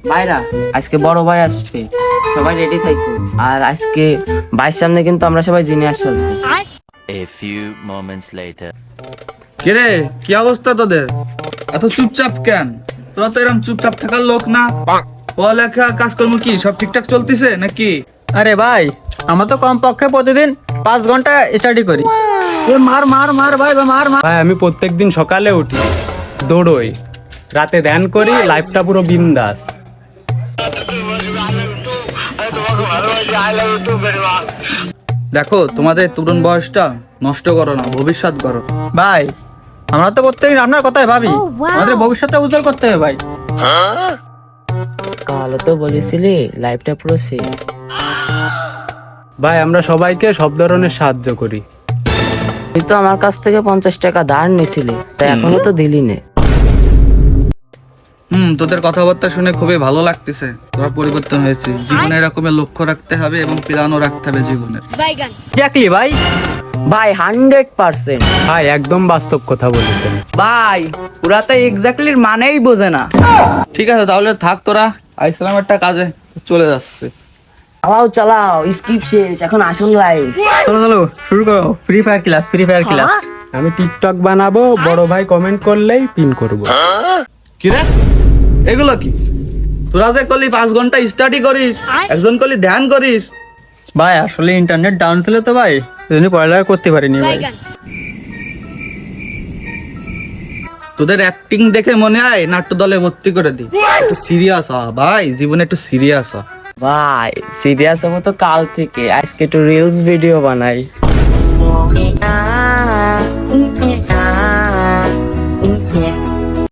ভাইরা আজকে বড় ভাই আসবে, সবাই রেডি থাকো। আর আজকে ভাইয়ের সামনে কিন্তু আমরা সবাই genius সাজবো। A few moments later. কিরে, কি অবস্থা তোদের? এত চুপচাপ কেন? তোরা তো এরকম চুপচাপ থাকার লোক না। পড়ালেখা কাজকর্ম কি সব ঠিকঠাক চলতেছে নাকি? আরে ভাই, আমরা তো কমপক্ষে প্রতিদিন 5 ঘন্টা স্টাডি করি। মার মার মার ভাই, মার মার। ভাই আমি প্রত্যেকদিন সকালে উঠি, দৌড়ই, রাতে ধ্যান করি, লাইফটা পুরো বিন্দাস। দেখো, তোমাদের তরুণ বয়সটা নষ্ট করো না, ভবিষ্যৎ করো। ভাই আমরা তো প্রত্যেকদিন আপনার কথাই ভাবি, আমাদের ভবিষ্যৎটা উজ্জ্বল করতে হবে ভাই। কালো তো বলেছিলি লাইফটা পুরো শেষ। ভাই আমরা সবাইকে সব ধরনের সাহায্য করি। তুই তো আমার কাছ থেকে 50 টাকা ধার নিয়েছিলি, তাই এখনো তো দিলি নে। তোদের কথাবার্তা শুনে খুবই ভালো লাগতেছে। তোরা পরিবর্তন হয়েছে, জীবনে এরকমের লক্ষ্য রাখতে হবে এবং প্ল্যানও রাখতে হবে জীবনের। এক্স্যাক্টলি ভাই। ভাই 100%। ভাই একদম বাস্তব কথা বলেছেন। ভাই ওরা তো এক্স্যাক্টলি মানেই বোঝে না। ঠিক আছে, তাহলে থাক, তোরা আইসলাম একটা কাজে, চলে যাচ্ছে। চালাও চালাও, স্কিপ শেষ, এখন আসল লাইফ। চলো চলো শুরু করো, free fire class, free fire class. আমি টিকটক বানাবো, বড় ভাই কমেন্ট করলেই পিন করব। কি রে, এগুলো কি? তোরা যে করলি 5 ঘন্টা স্টাডি করিস, একজন করলি ধ্যান করিস। ভাই আসলে ইন্টারনেট ডাউন ছিল তো ভাই, সেজন্য পড়ালেখা করতে পারিনি ভাই। তোদের অ্যাক্টিং দেখে মনে হয় নাট্য দলে ভর্তি করে দি। একটু সিরিয়াস হ ভাই, জীবনে একটু সিরিয়াস হ। ভাই সিরিয়াস হবো তো কাল থেকে, আজকে একটু রিলস ভিডিও বানাই।